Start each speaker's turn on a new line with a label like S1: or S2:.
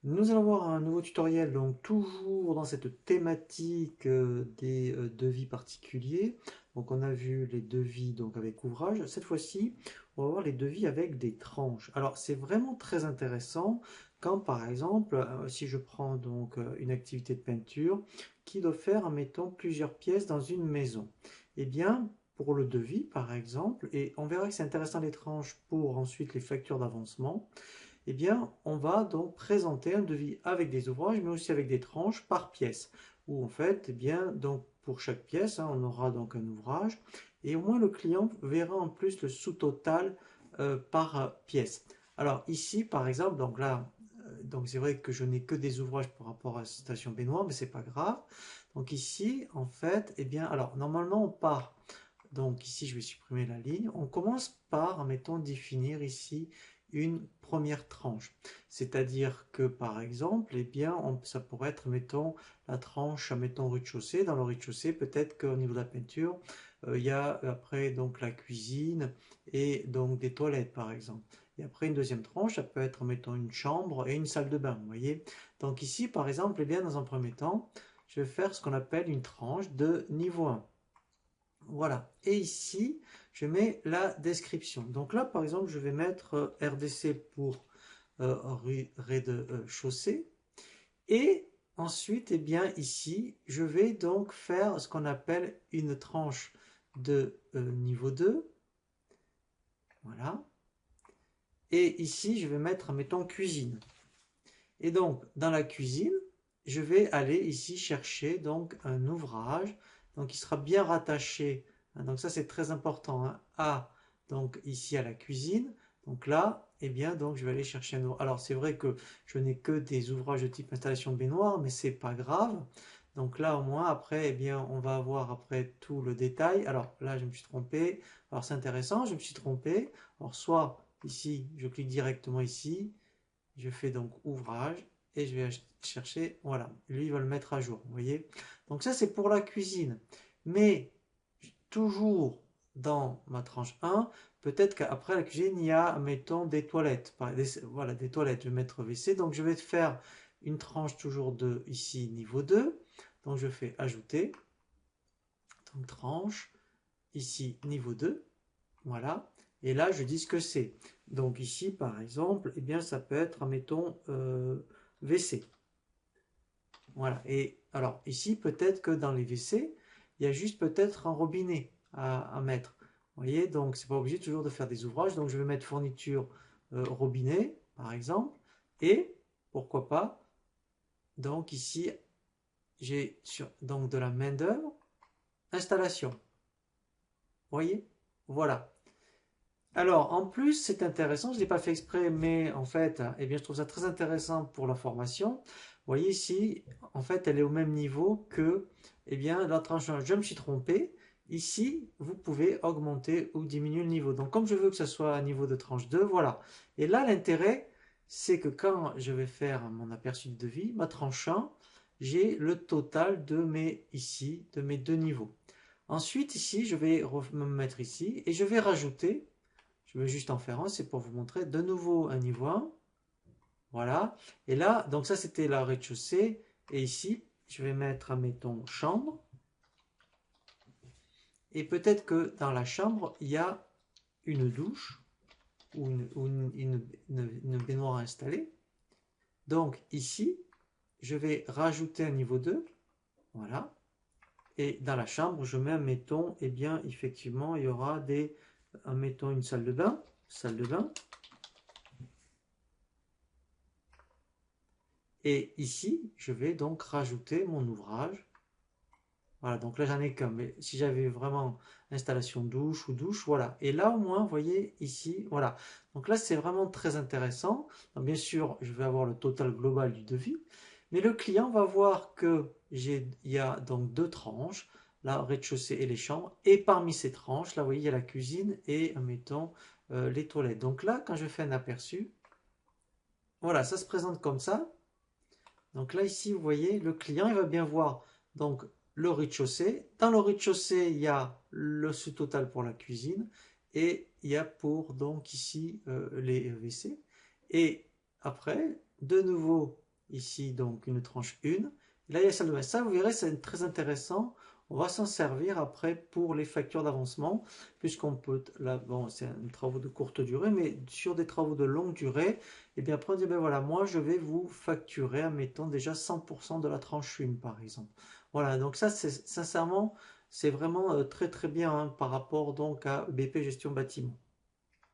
S1: Nous allons voir un nouveau tutoriel, donc toujours dans cette thématique des devis particuliers. Donc on a vu les devis donc avec ouvrage. Cette fois-ci, on va voir les devis avec des tranches. Alors c'est vraiment très intéressant quand par exemple, si je prends donc une activité de peinture qui doit faire, mettons, plusieurs pièces dans une maison. Eh bien, pour le devis par exemple, et on verra que c'est intéressant les tranches pour ensuite les factures d'avancement. Eh bien, on va donc présenter un devis avec des ouvrages, mais aussi avec des tranches par pièce, où en fait, eh bien, donc pour chaque pièce, hein, on aura donc un ouvrage, et au moins le client verra en plus le sous-total par pièce. Alors ici, par exemple, donc là, donc c'est vrai que je n'ai que des ouvrages par rapport à la station baignoire, mais c'est pas grave. Donc ici, en fait, eh bien, alors normalement on part. Donc ici, je vais supprimer la ligne. On commence par, mettons, définir ici une première tranche. C'est-à-dire que, par exemple, eh bien, ça pourrait être, mettons, la tranche, mettons, rez-de-chaussée. Dans le rez-de-chaussée, peut-être qu'au niveau de la peinture, il y a après donc la cuisine et donc des toilettes, par exemple. Et après, une deuxième tranche, ça peut être, mettons, une chambre et une salle de bain, vous voyez. Donc ici, par exemple, eh bien, dans un premier temps, je vais faire ce qu'on appelle une tranche de niveau 1. Voilà. Et ici, je mets la description. Donc là, par exemple, je vais mettre RDC pour rez-de-chaussée. Et ensuite, eh bien, ici, je vais donc faire ce qu'on appelle une tranche de niveau 2. Voilà. Et ici, je vais mettre, mettons, cuisine. Et donc, dans la cuisine, je vais aller ici chercher donc un ouvrage, donc qui sera bien rattaché. Donc ça c'est très important, hein, à donc ici à la cuisine. Donc là, eh bien donc je vais aller chercher un ouvrage. Alors c'est vrai que je n'ai que des ouvrages de type installation baignoire, mais c'est pas grave. Donc là au moins après, eh bien on va avoir après tout le détail. Alors là je me suis trompé. Alors c'est intéressant, je me suis trompé. Alors soit ici, je clique directement ici. Je fais donc ouvrage et je vais chercher, voilà, lui il va le mettre à jour, vous voyez. Donc ça c'est pour la cuisine. Mais toujours dans ma tranche 1, peut-être qu'après la cuisine il y a, mettons, des toilettes. Voilà, des toilettes, je vais mettre WC. Donc je vais faire une tranche toujours de ici niveau 2. Donc je fais ajouter, donc tranche, ici niveau 2. Voilà. Et là, je dis ce que c'est. Donc ici, par exemple, eh bien, ça peut être, mettons, WC. Voilà. Et alors, ici, peut-être que dans les WC, il y a juste peut-être un robinet à mettre. Vous voyez, donc c'est pas obligé toujours de faire des ouvrages. Donc je vais mettre fourniture robinet, par exemple. Et, pourquoi pas, donc ici, j'ai donc de la main-d'œuvre, installation. Vous voyez? Voilà. Alors, en plus, c'est intéressant, je ne l'ai pas fait exprès, mais en fait, eh bien, je trouve ça très intéressant pour la formation. Vous voyez ici, en fait, elle est au même niveau que, eh bien, la tranche 1. Je me suis trompé. Ici, vous pouvez augmenter ou diminuer le niveau. Donc, comme je veux que ce soit à niveau de tranche 2, voilà. Et là, l'intérêt, c'est que quand je vais faire mon aperçu de devis, ma tranche 1, j'ai le total de mes, ici, de mes deux niveaux. Ensuite, ici, je vais me mettre ici et je vais rajouter. Je veux juste en faire un, c'est pour vous montrer de nouveau un niveau 1. Voilà. Et là, donc ça c'était la rez-de-chaussée. Et ici, je vais mettre, admettons, chambre. Et peut-être que dans la chambre, il y a une douche ou une baignoire installée. Donc ici, je vais rajouter un niveau 2. Voilà. Et dans la chambre, je mets, admettons, eh bien, effectivement, il y aura des, admettons, une salle de bain. Salle de bain. Et ici, je vais donc rajouter mon ouvrage. Voilà, donc là j'en ai qu'un, mais si j'avais vraiment installation douche ou douche, voilà. Et là au moins, vous voyez ici, voilà. Donc là c'est vraiment très intéressant. Donc, bien sûr, je vais avoir le total global du devis, mais le client va voir que il y a donc deux tranches, la rez-de-chaussée et les chambres, et parmi ces tranches, là vous voyez, il y a la cuisine et, mettons, les toilettes. Donc là, quand je fais un aperçu, voilà, ça se présente comme ça. Donc là, ici, vous voyez, le client, il va bien voir donc le rez-de-chaussée. Dans le rez-de-chaussée, il y a le sous-total pour la cuisine et il y a pour donc ici les WC. Et après, de nouveau, ici donc une tranche 1. Et là, il y a celle de mai. Ça, vous verrez, c'est très intéressant. On va s'en servir après pour les factures d'avancement, puisqu'on peut, là, bon, c'est un travaux de courte durée, mais sur des travaux de longue durée, et bien après on dit, ben voilà, moi je vais vous facturer, admettons déjà 100% de la tranche 1, par exemple. Voilà, donc ça, c'est sincèrement, c'est vraiment très très bien hein, par rapport donc à BP Gestion Bâtiment.